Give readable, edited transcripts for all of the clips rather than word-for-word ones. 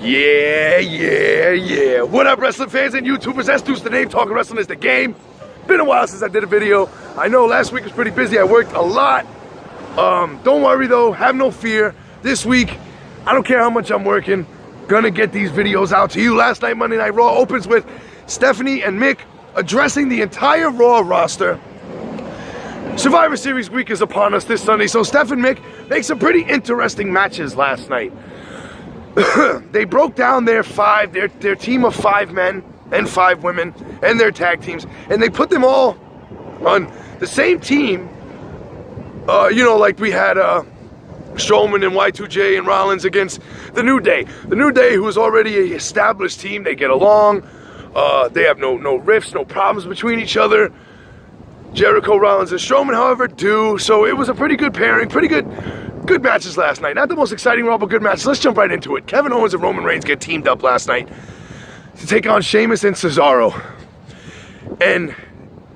Yeah. What up, wrestling fans and YouTubers? That's Deuce the Name. Talking Wrestling is the game. Been a while since I did a video. I know last week was pretty busy. I worked a lot. Don't worry though. Have no fear. This week, I don't care how much I'm working. Gonna get these videos out to you. Last night, Monday Night Raw opens with Stephanie and Mick addressing the entire Raw roster. Survivor Series week is upon us this Sunday, so Steph and Mick make some pretty interesting matches last night. They broke down their team of 5 men and 5 women and their tag teams, and they put them all on the same team. Like we had Strowman and Y2J and Rollins against the New Day. The New Day, who is already an established team, they get along. They have no rifts, no problems between each other. Jericho, Rollins, and Strowman, however, do. So it was a pretty good pairing, pretty good matches last night. Not the most exciting Raw, but good matches. Let's jump right into it. Kevin Owens and Roman Reigns get teamed up last night to take on Sheamus and Cesaro. And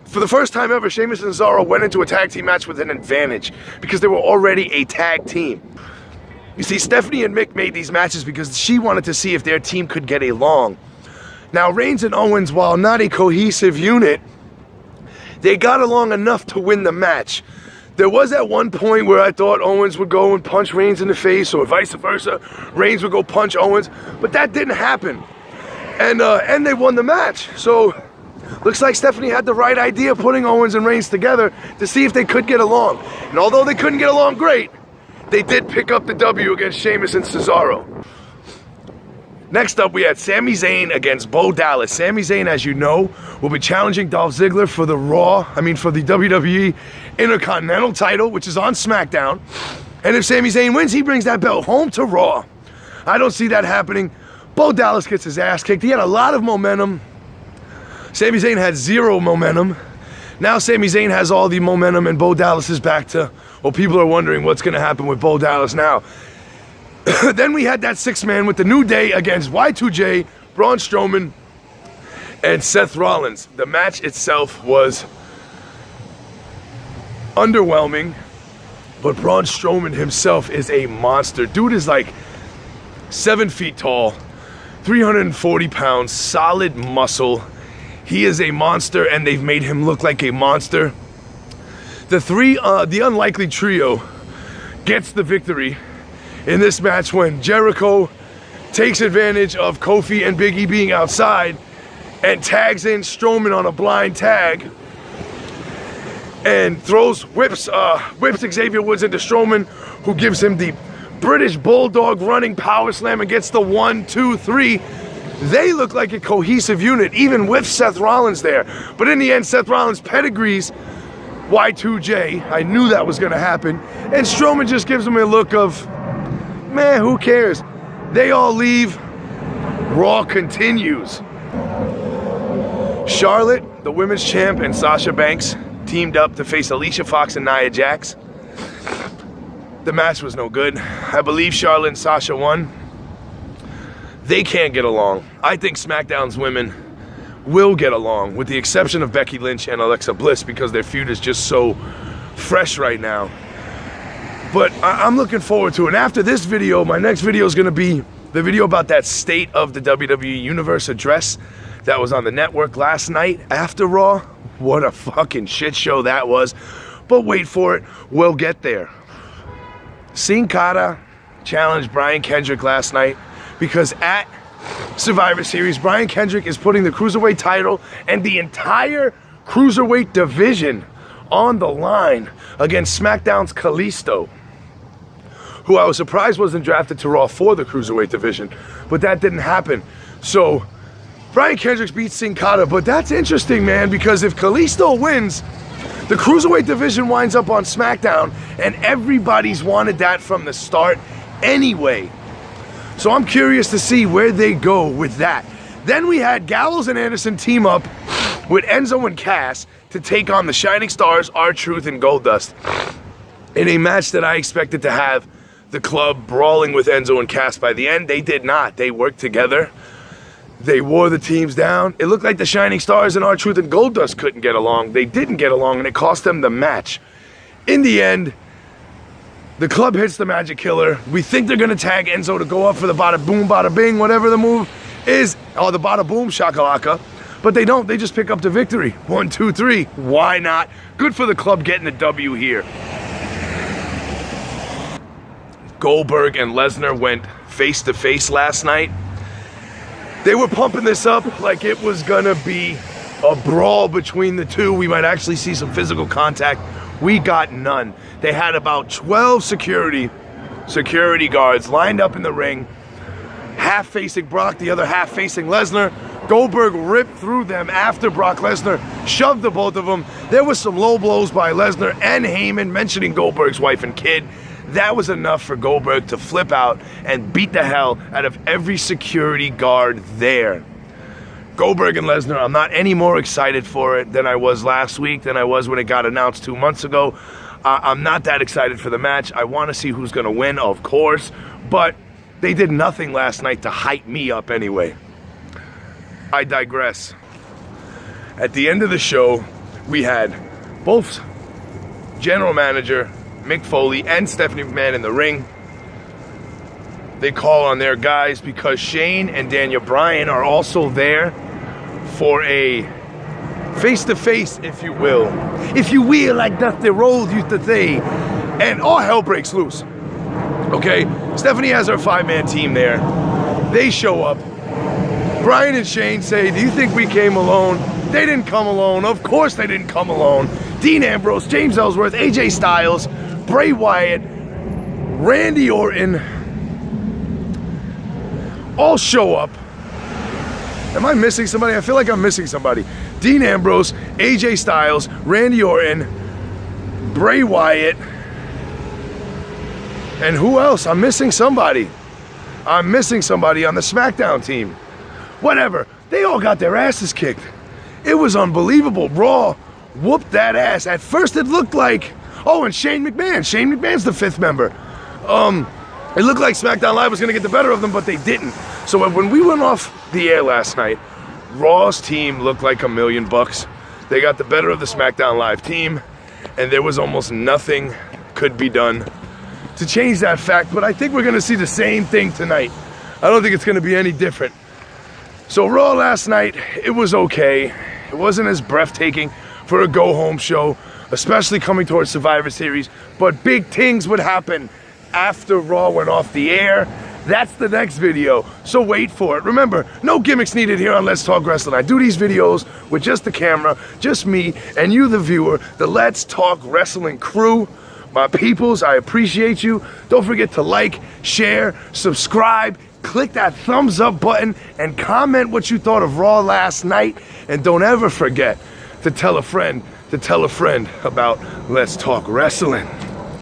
for the first time ever, Sheamus and Cesaro went into a tag team match with an advantage because they were already a tag team. You see, Stephanie and Mick made these matches because she wanted to see if their team could get along. Now, Reigns and Owens, while not a cohesive unit, they got along enough to win the match. There was at one point where I thought Owens would go and punch Reigns in the face, or vice versa. Reigns would go punch Owens, but that didn't happen. And they won the match. So looks like Stephanie had the right idea putting Owens and Reigns together to see if they could get along. And although they couldn't get along great, they did pick up the W against Sheamus and Cesaro. Next up, we had Sami Zayn against Bo Dallas. Sami Zayn, as you know, will be challenging Dolph Ziggler for the WWE Intercontinental title, which is on SmackDown. And if Sami Zayn wins, he brings that belt home to Raw. I don't see that happening. Bo Dallas gets his ass kicked. He had a lot of momentum. Sami Zayn had 0 momentum. Now Sami Zayn has all the momentum, and Bo Dallas is back to, well, people are wondering what's going to happen with Bo Dallas now. Then we had that 6-man with the New Day against Y2J, Braun Strowman, and Seth Rollins. The match itself was underwhelming, but Braun Strowman himself is a monster. Dude is like 7 feet tall, 340 pounds, solid muscle. He is a monster, and they've made him look like a monster. The unlikely trio gets the victory in this match when Jericho takes advantage of Kofi and Big E being outside and tags in Strowman on a blind tag and whips Xavier Woods into Strowman, who gives him the British Bulldog running power slam and gets the 1, 2, 3. They look like a cohesive unit, even with Seth Rollins there. But in the end, Seth Rollins pedigrees Y2J. I knew that was going to happen. And Strowman just gives him a look of, man, who cares? They all leave. Raw continues. Charlotte, the women's champ, and Sasha Banks teamed up to face Alicia Fox and Nia Jax. The match was no good. I believe Charlotte and Sasha won. They can't get along. I think SmackDown's women will get along, with the exception of Becky Lynch and Alexa Bliss, because their feud is just so fresh right now. But I'm looking forward to it. And after this video, my next video is going to be the video about that State of the WWE Universe address that was on the network last night after Raw. What a fucking shit show that was. But wait for it. We'll get there. Sin Cara challenged Brian Kendrick last night because at Survivor Series, Brian Kendrick is putting the Cruiserweight title and the entire Cruiserweight division on the line against SmackDown's Kalisto, who I was surprised wasn't drafted to Raw for the Cruiserweight division, but that didn't happen. So Brian Kendrick beats Sin Cara, but that's interesting, man, because if Kalisto wins, the Cruiserweight division winds up on SmackDown, and everybody's wanted that from the start anyway. So I'm curious to see where they go with that. Then we had Gallows and Anderson team up with Enzo and Cass to take on the Shining Stars, R-Truth, and Goldust in a match that I expected to have the club brawling with Enzo and Cass by the end. They did not. They worked together. They wore the teams down. It looked like the Shining Stars and R-Truth and Goldust couldn't get along. They didn't get along, and it cost them the match. In the end, The club hits the Magic Killer. We think they're gonna tag Enzo to go up for the bada boom, bada bing, whatever the move is, or the bada boom shakalaka. But they don't, they just pick up the victory. 1, 2, 3, why not? Good for the club getting the W here. Goldberg and Lesnar went face to face last night. They were pumping this up like it was gonna be a brawl between the two. We might actually see some physical contact. We got none. They had about 12 security guards lined up in the ring, half facing Brock, the other half facing Lesnar. Goldberg ripped through them after Brock Lesnar shoved the both of them. There was some low blows by Lesnar and Heyman mentioning Goldberg's wife and kid. That was enough for Goldberg to flip out and beat the hell out of every security guard there. Goldberg and Lesnar, I'm not any more excited for it than I was last week, than I was when it got announced 2 months ago. I'm not that excited for the match. I want to see who's going to win, of course, but they did nothing last night to hype me up anyway. I digress. At the end of the show, we had both general manager Mick Foley and Stephanie McMahon in the ring. They call on their guys because Shane and Daniel Bryan are also there for a face-to-face, if you will, like Dusty Rhodes used to say, and all hell breaks loose. Okay, Stephanie has her 5-man team there. They show up. Bryan and Shane say, do you think we came alone? They didn't come alone. Of course they didn't come alone. Dean Ambrose, James Ellsworth, AJ Styles, Bray Wyatt, Randy Orton, all show up. Am I missing somebody? I feel like I'm missing somebody. Dean Ambrose, AJ Styles, Randy Orton, Bray Wyatt, and who else? I'm missing somebody. I'm missing somebody on the SmackDown team. Whatever. They all got their asses kicked. It was unbelievable. Raw whooped that ass. At first it looked like, oh, and Shane McMahon. Shane McMahon's the 5th member. It looked like SmackDown Live was going to get the better of them, but they didn't. So when we went off the air last night, Raw's team looked like $1 million. They got the better of the SmackDown Live team, and there was almost nothing could be done to change that fact. But I think we're going to see the same thing tonight. I don't think it's going to be any different. So Raw last night, it was okay. It wasn't as breathtaking for a go-home show, especially coming towards Survivor Series. But big things would happen after Raw went off the air. That's the next video, so wait for it. Remember, no gimmicks needed here on Let's Talk Wrestling. I do these videos with just the camera, just me, and you, the viewer, the Let's Talk Wrestling crew. My peoples, I appreciate you. Don't forget to like, share, subscribe, click that thumbs up button, and comment what you thought of Raw last night. And don't ever forget to tell a friend about Let's Talk Wrestling.